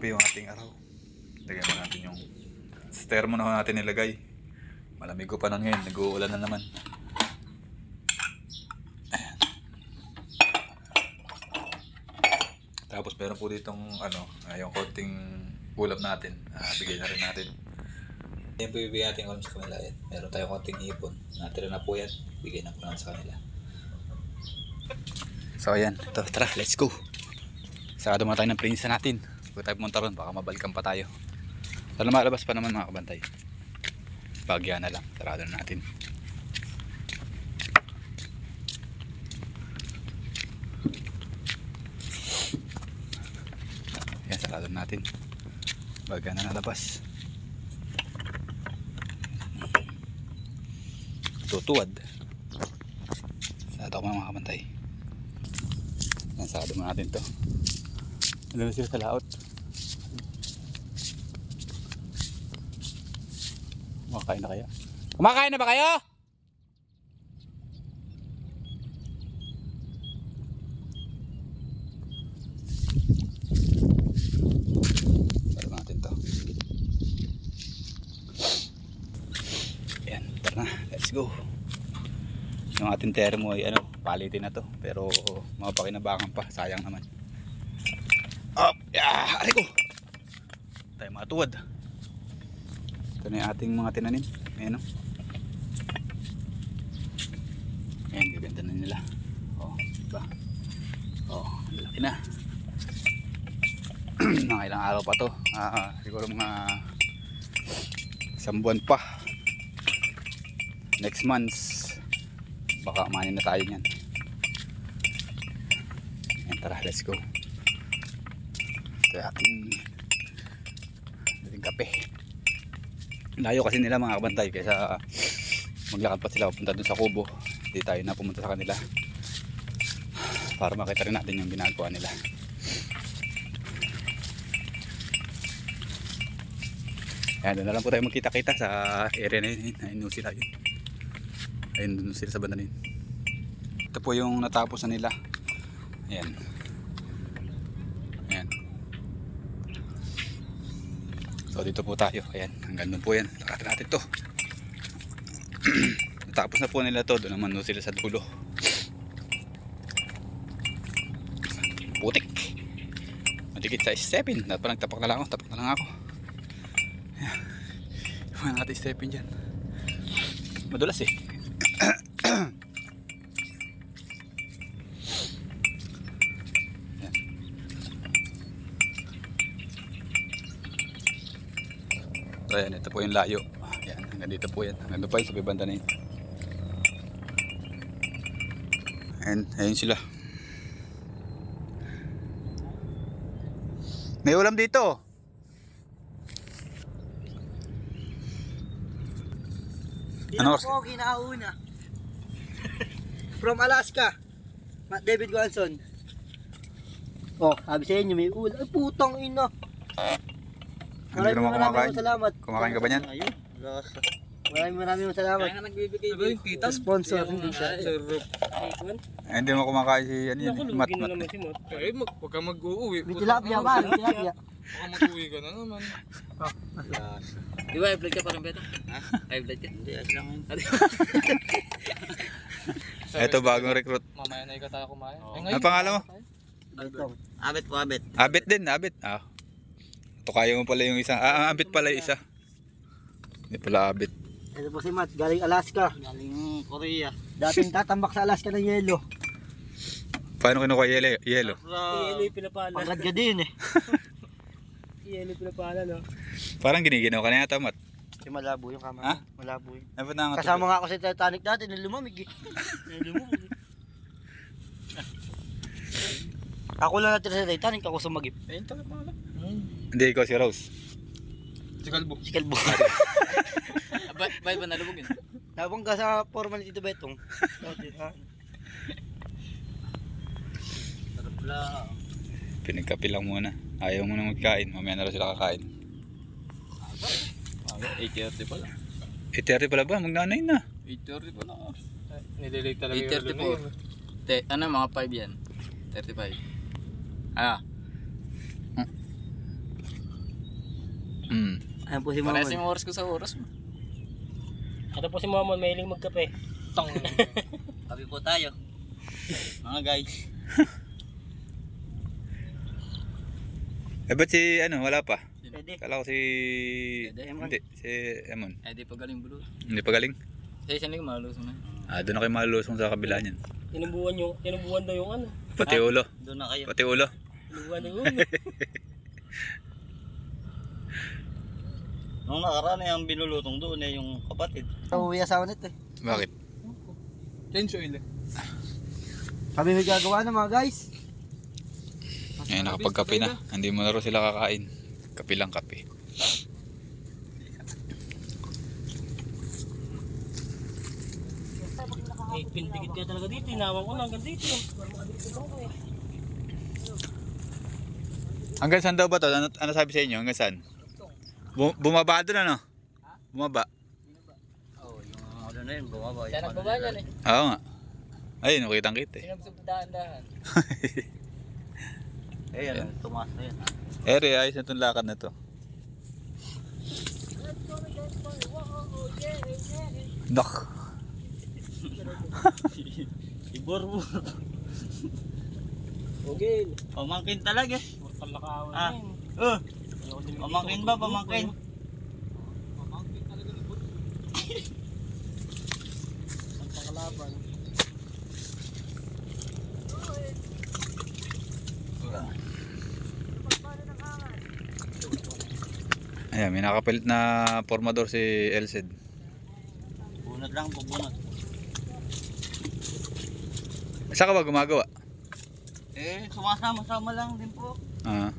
kape yung ating araw. Lagyan na natin yung stermo na natin nilagay. Malamig ko pa nun ngayon, nag-uulan na naman. Ayan. Tapos meron po ditong yung konting ulam natin. Bigay na rin natin. Yan po ibigay natin ulam sa kanila. Yan. Meron tayong konting ipon. Natira na po yan. Bigay na po natin sa kanila. So ayan, ito, tara, let's go. Sarado muna tayo ng prinsa natin. Huwag tayo pumunta ron, baka mabalikan pa tayo. Sana malabas pa naman mga kabantay. Bagya na lang, sarado na natin. Ayan, sarado na natin. Bagya na nalabas. Tutuwad. Sarado ko mga kabantay. Ayan, sarado na natin to. Alam na sila sa laot. Kumakain na kaya? Kumakain na ba kayo? Sarap natin to. Ayan, tara na. Let's go. Yung ating termo ay palitin na to. Pero mapakinabangan pa. Sayang naman. Up! Aray ko! Tayo matuwad. Ito na yung ating mga tinanim. Ayan o. Ayan, gaganda na nila. O, diba? O, laki na. Mga ilang araw pa to. Siguro mga 1 buwan pa. Next month, baka manin na tayo nyan. Ayan, tara, let's go. Ito yung ating kape. Layo kasi nila mga kabantay, kaysa maglakad pa sila pupunta dun sa kubo. Hindi tayo na pumunta sa kanila para makita rin natin yung ginagawa nila. Ayan, doon na lang po tayo magkita-kita sa area na yun. Ayun sila yun. Ayun doon sila sa banda na yun. Ito po yung natapos na nila. Ayan. Ayan. So dito po tayo. Ayan, hanggang doon po yan. Lakatin natin to. Natapos na po nila to. Doon naman doon sila sa dulo. Putik. Matikit sa 7. Dapat pa nagtapak na lang ako. Tapak na lang ako. Ayan. Iwan natin 7 dyan. Madulas eh. So ayan, ito po yung layo. Ayan, hanggang dito po yan. Hanggang pa yun sa banda na yun. Ayun sila. May ulam dito. Ano ko ginauna? From Alaska. David Wilson. Oh, sabi sa inyo may ulam. Ay putang ina. Hindi ka naman kumakain. Salamat. Kumakain ka ba niyan? Ayun. Maraming salamat. Kaya nga nagbibigay dito. Sponsor hindi siya. Hindi mo kumakain si Mat. Ay, wag kang mag-uuwi. May tilapia ba? May tilapia. Baka mag-uwi ka na naman. Di ba, i-vlog ka parang beto? Ha? I-vlog ka? Hindi, as lang yun. Ito bagong recruit. Mamaya na ikaw tayo kumain. Ano pangalan mo? Abet po, abet. Abet din, Abet. Ito kaya mo pala yung isa. Abet pala yung isa. Hindi pala Abet. Ito po si Matt, galing Alaska. Galing Korea. Dating tatambak sa Alaska ng yelo. Paano kinukuha yelo? Yelo yung pinapala. Pagkad ka din eh. Yelo yung pinapala no. Parang giniginaw ka na yata, Mat. Yung malabo yung kama. Ha? Malabo yun. Ay, ba't nangatid? Kasama nga ako sa Titanic dati, nung lumamig eh. Ako lang natira sa Titanic, ako sumagip. Ayun talaga pala. Hindi, ikaw si Rose. Si Kalbo. Si Kalbo. Ba't ba nalubog yun? Nabang ka sa formal dito Betong. Sarap lang. Pinagkapi lang muna. Ayaw mo na magkain. Mamaya na rin sila kakain. 8:30 pala. 8:30 pala ba? Magnanay na. 8:30 pala. Nililate talaga yung 8:34. Ano, mga 5 yan? 35. Ah. Ayan po si Parehas Mamon. yung oras ko sa oras mo. Ito po si Mamon, mahiling magkape. Tong. Kapi po tayo. Mga guys. Eh ba't si ano, wala pa? Pwede. Kala ko si... Emon. Hindi, si Emon. Eh di pa galing bro. Hindi pa galing? Sa isang linggo malusong na. Doon na kayo malusong sa kabila niyan. Tinubuan daw yung ano. Pati ulo. Doon na kayo. Pati ulo. Tinubuan daw yung Nung nakaraan na yung binulutong doon yung kapatid. Uwi asawa nito eh. Bakit? Change oil eh. Kami may gagawa na mga guys. Ngayon nakapagkape na. Hindi mo na rin sila kakain. Kape lang kape. Eh, pindigit ka talaga dito. Inawan ko na hanggang dito. Hanggang saan daw ba to? Ano sabi sa inyo? Hanggang saan? Bumaba doon ano? Bumaba. Oo, yung ano na yun, bumaba. Siya nagbaba niyan eh. Oo nga. Ayun, nakitang kita eh. Sinabsab dahan-dahan. Eh, yan, tumaas na yan. Ere, ayos na itong lakad na to. Dok. Ibor-bor. Okay. Pamangkin talaga eh. Kalakawan Ah. na yun. Pamangkin ba? Pamangkin? Ang pangalaban. Ayan, may nakapalit na formador si Elced. Bunot lang, bubunot. Saan ka ba gumagawa? Eh, sumasama-sama lang din po. Ah,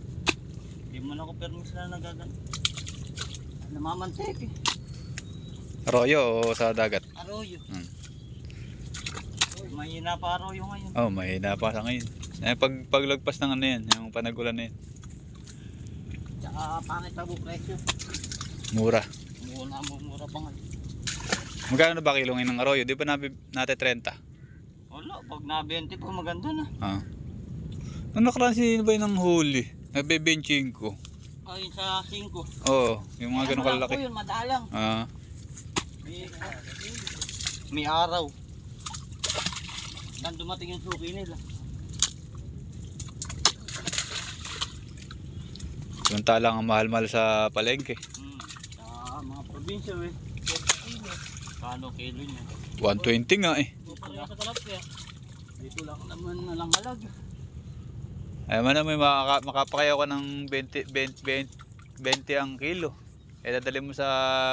Hindi mo na ako permis na nagagan. Namamantek eh. Arroyo o sa dagat? Arroyo. Hmm. Mahina pa arroyo ngayon. Oh, mahina pa sa ngayon. Eh, paglagpas ng ano yan, yung panagulan na yan. Tsaka pangit pa po presyo. Mura. Mura pa nga. Magkano na ba kilo ngayon ng arroyo? Di ba natin 30? Wala, pag na-20 po maganda na. Ah. Ano nakaraan sino ba yun ng huli? Nagbe-benching ko. Ayun sa 5. Oo, yung mga ganun po kalalaki. yun, madalang. Ah, May araw. Dan dumating yung suki nila. samantalang ang mahal-mahal sa palengke. Sa mga probinsya eh. Kano kilo niya? 120 nga eh. Parang sa talapya. Dito lang naman nalangalag. Ay man na may makapakayaw ka ng 20 ang kilo. Eh dadali mo sa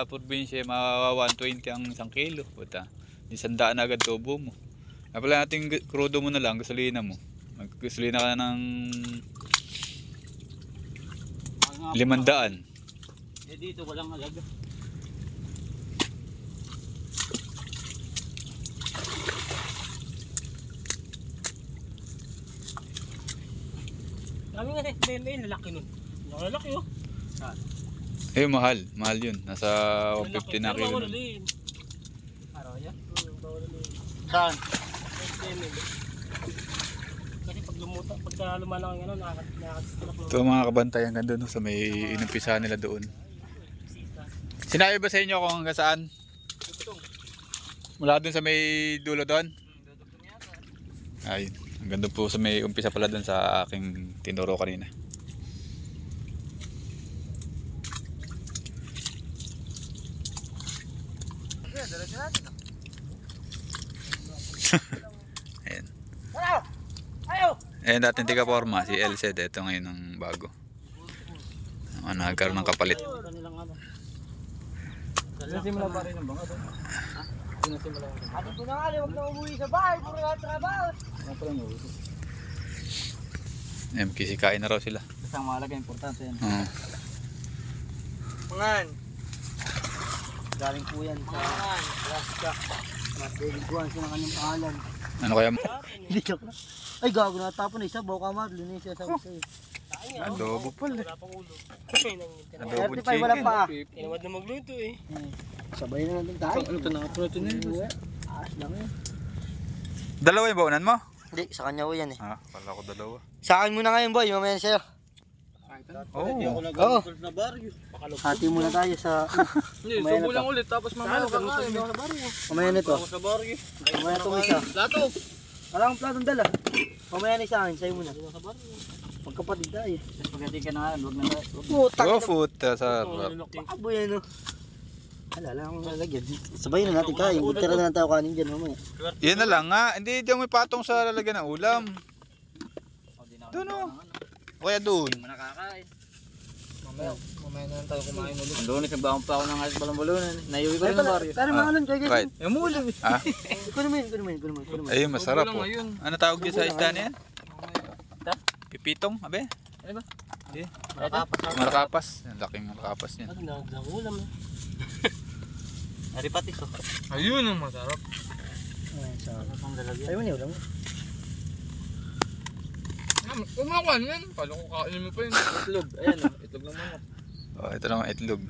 probinsya, mga 120 ang isang kilo. Puta, 100 na agad tubo mo. Ay pala natin krudo mo na lang, gasolina mo. Maggasolina ka ng 500. Eh dito walang halaga. Kami nga sa BMA, lalaki nun. Lalaki oh. Eh mahal, mahal yun. Nasa 150 na kilo nun. nun. Araw niya? Bawal na yun. Saan? BMA. Kasi pag pagka lumalang ang ano, nakakasilak mo. Ito mga kabantay hanggang doon sa may inumpisa nila doon. Sinabi ba sa inyo kung hanggang saan? Mula doon sa may dulo doon? Ayun, hanggang doon po sa may umpisa pala doon sa aking tinuro kanina. Ayan. Ayan dating tiga forma, si Elced. Ito ngayon ang bago. Nagkaroon ng kapalit. Simula pa rin ang banga doon. Ano po na nga, huwag na umuwi sa bahay, puro na trabaho. Kisikain na raw sila. Basta ang mahalaga, importante yan. Oo. Mangan. Galing po yan sa Alaska. Mas David Guanzo ng kanyang pangalan. Ano kaya? Hindi joke na. Ay gago na tapon na isa, bawa ka Marlon, yung siya sabi sa'yo. Adobo pala. Wala pang ulo. Adobo 35 wala chicken. pa. Tinawad na magluto eh. Sabay na natin tayo. Ano ito na? Ito na yun. Aas lang yun. Dalawa yung baunan mo? Hindi, sa kanya po yan eh. Ah, pala ko dalawa. Sa akin muna ngayon boy, mamaya na sa'yo. Oo. Oo. Hati muna tayo sa... Hindi, Mamaya subo na lang ulit tapos mamaya kakain. Mamaya na to. Sa baryo. Mamaya itong isa. Lato. Wala akong platong dala. Mamaya na sa akin, sa'yo muna. Magkapatid tayo. Spaghetti ka na nga, huwag na tayo. Putak. Oh, food. Sarap. Abo yan o. Alala akong lalagyan. Sabay na natin kain. Tira na lang tayo kanin dyan mamaya. Yan na lang nga. Hindi diyan may patong sa lalagyan ng ulam. Doon o. Kaya doon. Hindi mo nakakain. Mamaya na lang tayo kumain ulit. Ang lunes, nagbaon pa ako ng ayos balon-balonan. Naiuwi ko rin ng baryo. Pero mga alam, kaya Right. Eh, mulam eh. Ah, kunin mo. ayun, masarap Subo po. lang ngayon. Ano tawag din sa isda na yan? Pipitong, abe? Ano ba? Hindi. Marakapas. Ang laking marakapas yan. Nag-ulam na. Aripatis o. Ayun ang masarap. Sa'yo mo niya ulam. Umakuan yan. Palo ko kain mo pa yun. Itlog. Ayan o, itlog ng manok. Oh, ito naman itlog.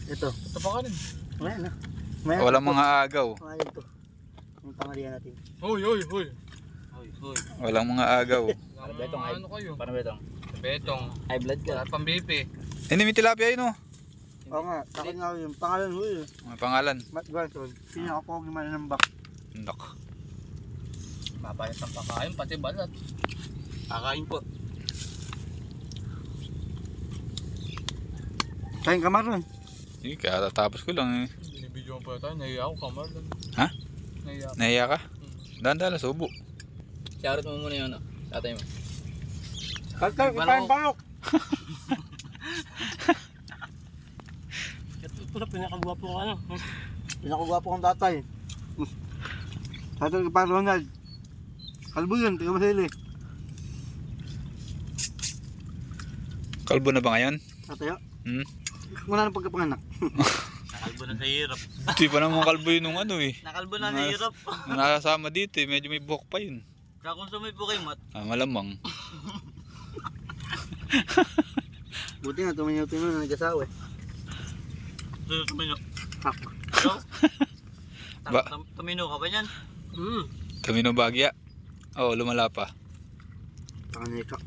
Ito. Ito pa ka rin. Mamaya na. Mamaya Walang mga agaw. Mamaya ito. Ang pangalian natin. Hoy, hoy, hoy. Hoy, hoy. Walang mga agaw. Betong, ay. Ano kayo? Paano betong? Betong. High blood ka. Wala pang BP. Hindi, may tilapia yun, oh. Oo nga, takot nga ako yung pangalan mo yun. May pangalan. Matt Gwanson. Pinakapog naman ng bak. Nak. Mapayat ang pakain, pati balat. Kakain po. Kain ka maroon. Hindi, kaya tatapos ko lang eh. Binibidyo pa tayo, nahiya ako kamar lang. Ha? Nahiya ako. Nahiya ka? Dahan-dahan, subo. Shoutout mo muna yun, ano? Tatay mo. Kalkal, kain panok. Ito na pinakagwapo ko ano. Pinakagwapo kong tatay. Tatay ka pa Ronald. Kalbo yun, tiga masili. Kalbo na ba ngayon? Tatay o. Hmm? Muna ng pagkapanganak. Nakalbo na sa hirap. Hindi pa naman kalbo yun nung ano eh. Nakalbo na sa hirap. Nung nakasama dito eh, medyo may buhok pa yun. Kakonsumay po kayo, Mat. Ah, malamang. Buti nga, tuminyo-tinyo na nag-asawa eh. Tumino. Hak. Ba- Tumino ka ba yan? Camino Bagya. Oo, lumala pa.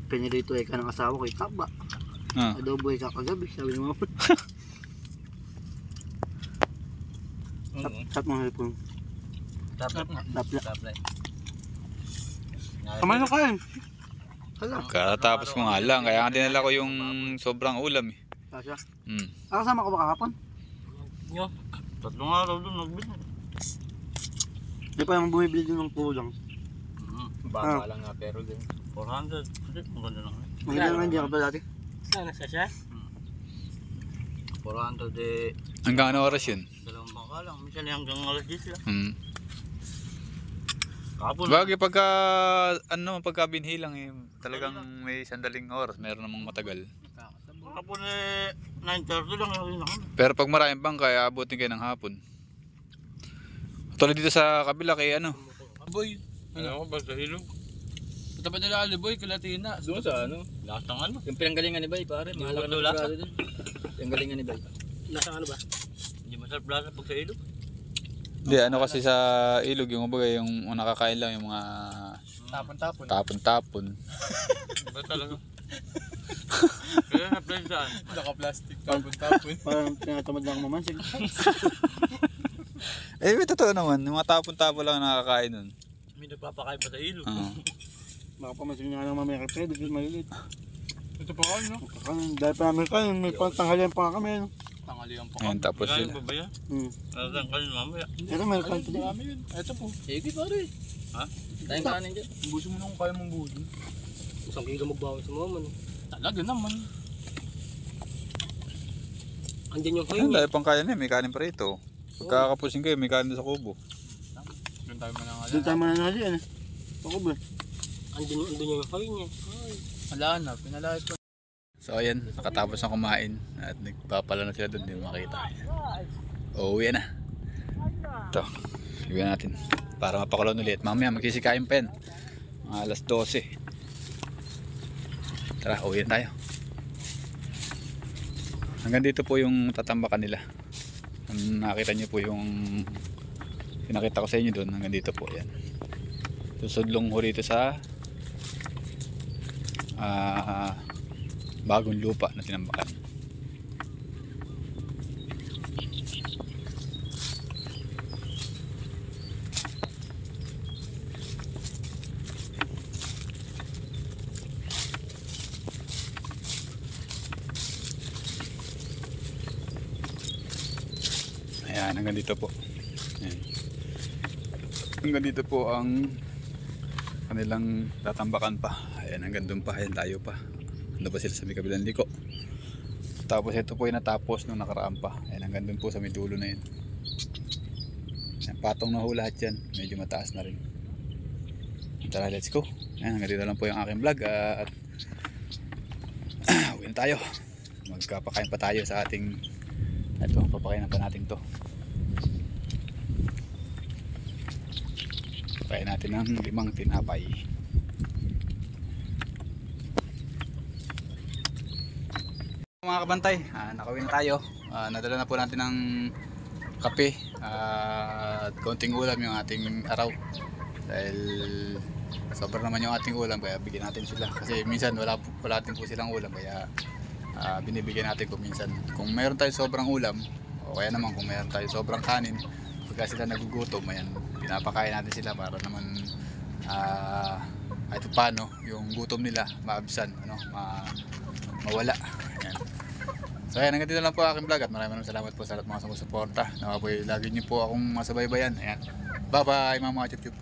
Pinilito eh ka ng asawa ko, taba. Ah. Adobo eh ka kagabi, sabi ni mama. Tap mo nga po. Taplat nga. Tapla. Taplat. Kamay na kain. Hala. Katatapos ko nga lang, kaya nga dinala ko yung sobrang ulam eh. Kasya. Hmm. Kasama ko ba kahapon? Tatlong araw doon, nagbili. Di pa yung bumibili din ng kulang. Baka lang nga, pero din. 400. Hindi, maganda lang. Maganda naman dyan ka pa dati. Saan nasa siya? 400 eh. Hanggang ano oras yun? Dalawang bangka lang. Minsan hanggang alas 10 lang. Hmm. Kapon. Bagay pagka, ano, pagka binhi lang eh, talagang may sandaling oras, meron namang matagal. Kapon eh, 9:30 lang yung kami. Pero pag maraming bangka, abutin kayo ng hapon. Tulad dito sa kabila kay ano, Boy, ano ba sa hilog? Ito pa nila Aliboy, Kalatina. Doon sa ano? Lakas ng ano? Yung pinanggalingan ni Bay, pare. Mahal na lasa doon. Pinanggalingan ni Bay. Nasa ano ba? Hindi masarap lasa pag sa ilog. hindi ano kasi sa ilog yung kumbaga yung nakakain lang yung mga Tapon-tapon. tapon-tapon. Ba talaga? Kaya na-plan saan? Naka-plastic, tapon-tapon. Parang tinatamad lang mamansig. Eh, may totoo naman, yung mga tapon-tapon lang nakakain nun. May nagpapakain pa sa ilog. Oo. Baka pamansig nga lang mamaya kay Pedro, kasi malilit. Ito pa ka, no? Dahil pa namin kain, may pantanghalian pa nga kami. Tangali ang Ayun, tapos Kaya yun. ba ba yan? Nasaan ka rin mamaya? Pero meron kain pa din. Marami yun. Ito po. Sige pare. Ha? Tayong kanin dyan. Buso mo na kung kaya mong buso. Isang kilo magbawas sa mama. Talaga naman. Andyan yung hoy Ayun, niya. dahil pang kaya na, may kanin pa rito. Pagkakapusin kayo, may kanin sa kubo. Doon tayo manangalan. Doon tayo mananghalian eh. Ako ba? Andyan yung hoy niya. Wala na, pinalayas pa. So ayan, nakatapos na kumain at nagpapala na sila doon, hindi makita. Uuwi na. Ito, iwi natin para mapakulon ulit. Mamaya magsisikain pa yan. Mga alas 12. Tara, uwi na tayo. Hanggang dito po yung tatambakan nila. Nakita nyo po yung pinakita ko sa inyo doon. Hanggang dito po yan. Susudlong ho rito sa bagong lupa na tinambakan. Ayan, hanggang dito po. Ayan. Hanggang dito po ang kanilang tatambakan pa. Ayan, hanggang doon pa. Ayan, tayo pa. Ando pa sila sa may kabilang liko. Tapos ito po yung natapos nung nakaraan pa. Ayan, hanggang doon po sa may dulo na yun. Ayan, patong na ho lahat yan. Medyo mataas na rin. Tara, let's go. Ayan, hanggang dito lang po yung aking vlog. At uwi na tayo. Magkapakain pa tayo sa ating ito, papakain pa natin to. Pakain natin ng 5 tinapay. Mga kabantay, nakawin na tayo. Nadala na po natin ng kape at konting ulam yung ating araw. Dahil sobrang naman yung ating ulam, kaya bigyan natin sila. Kasi minsan wala din po silang ulam, kaya binibigyan natin kung minsan. Kung mayroon tayo sobrang ulam, o kaya naman kung mayroon tayo sobrang kanin, pagka sila nagugutom, ayan, pinapakain natin sila para naman kahit paano yung gutom nila maabsan, mawala. Ayan. So ayan, hanggang dito lang po aking vlog at maraming salamat po sa lahat mga sumusuporta. Nawa po lagi niyo po akong masabaybayan. Ayan. Bye bye mga chup chup.